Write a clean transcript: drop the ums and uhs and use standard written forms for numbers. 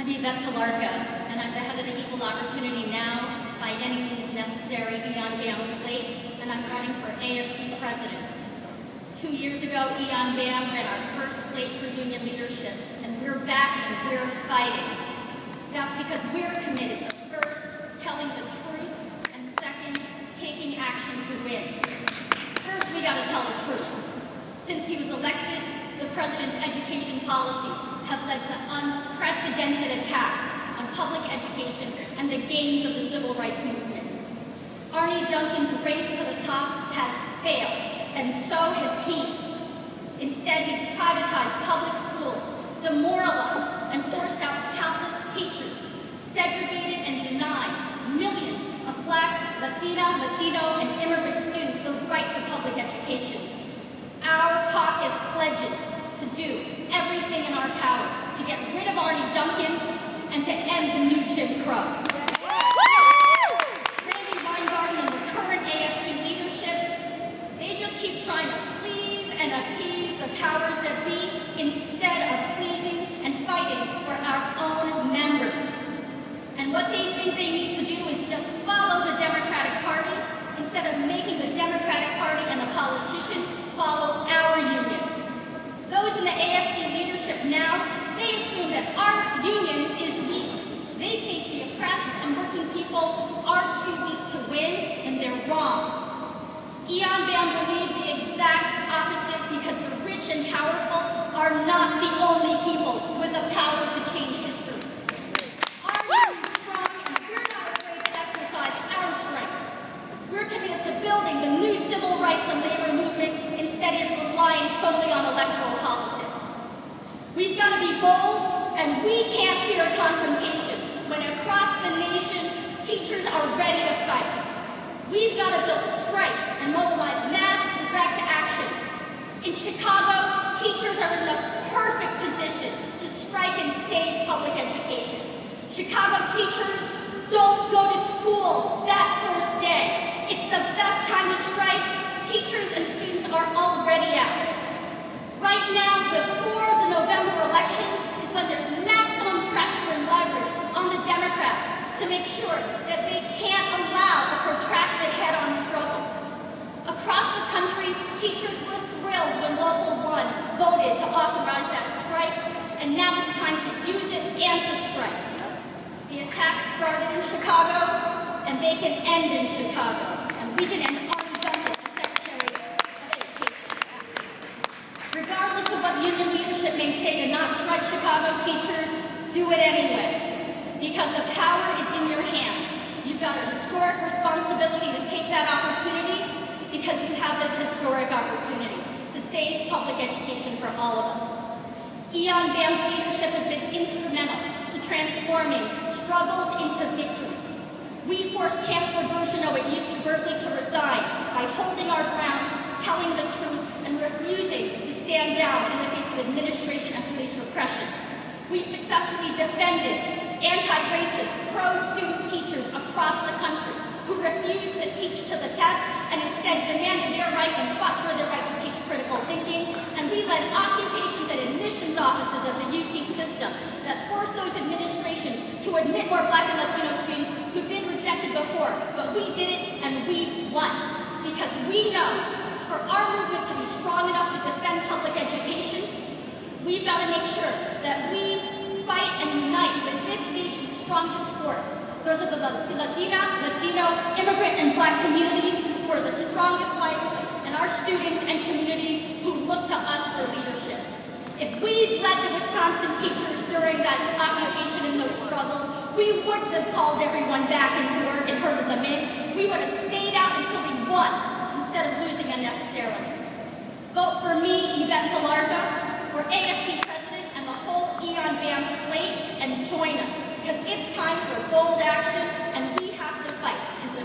And I'm the head of the Equal Opportunity Now, by any means necessary, Bamn slate, and I'm running for AFT president. 2 years ago, Bamn ran our first slate for union leadership, and we're back and we're fighting. That's because we're committed to first, telling the truth, and second, taking action to win. First, we gotta tell the truth. Since he was elected, the president's education policies have led to unprecedented attacks on public education and the gains of the civil rights movement. Arne Duncan's race to the top has failed, and so has he. Instead, he's privatized public schools, demoralized and forced out countless teachers, segregated and denied millions of Black, Latina, Latino, and immigrant students the right to public education. Our caucus pledges to do everything in our power to get rid of Arne Duncan and to end the new Jim Crow. Randy Weingarten and the current AFT leadership, they just keep trying to please and appease the powers that be instead of pleasing and fighting for our own members. And what they think they need to do is just follow the Democratic Party instead of making the Democratic Party and the politicians follow our union. Those in the AFT leadership now, they assume that our union is weak. They think the oppressed and working people are too weak to win, and they're wrong. Bamn believes the exact opposite because the rich and powerful are not the only people with the power to change history. Our union is strong, and we're not afraid to exercise our strength. We're committed to building the new civil rights and labor movement instead of relying solely on electoral politics. We've got to be bold, and we can't fear confrontation when across the nation, teachers are ready to fight. We've got to build strikes and mobilize mass direct action. In Chicago, teachers are in the perfect position to strike and save public education. Chicago teachers don't go to school that first day. It's the best time to strike. Teachers and students are already out. Right now, before the November elections, is when there's maximum pressure and leverage on the Democrats to make sure that they can't allow a protracted head-on struggle. Across the country, teachers were thrilled when Local 1 voted to authorize that strike, and now it's time to use it and to strike. The attacks started in Chicago, and they can end in Chicago, and we can end Arne Duncan as Secretary of Education. Regardless of what union leadership may say to not strike Chicago teachers, do it anyway. Because the power is in your hands. You've got a historic responsibility to take that opportunity because you have this historic opportunity to save public education for all of us. Bamn's leadership has been instrumental to transforming struggles into victories. We forced Chancellor Bourgeois at UC Berkeley to resign by holding our ground, telling the truth, and refusing to stand down in the face of administration and police repression. We successfully defended anti-racist, pro-student teachers across the country who refused to teach to the test and instead demanded their right and fought for their right to teach critical thinking. And we led occupations and admissions offices of the UC system that forced those administrations to admit more Black and Latino students who've been rejected before. But we did it, and we won. Because we know for our movement to be strong enough to defend public education, we've got to make sure that we fight and unite with this nation's strongest force. Those are the Latina, Latino, immigrant, and Black communities who are the strongest language, and our students and communities who look to us for leadership. If we'd led the Wisconsin teachers during that occupation in those struggles, we wouldn't have called everyone back into work and herded them in. We would have stayed out until we won, instead of losing unnecessarily. Vote for me, Yvette Galarga, for AFT president and the whole Bamn slate, and join us, because it's time for bold action, and we have to fight, because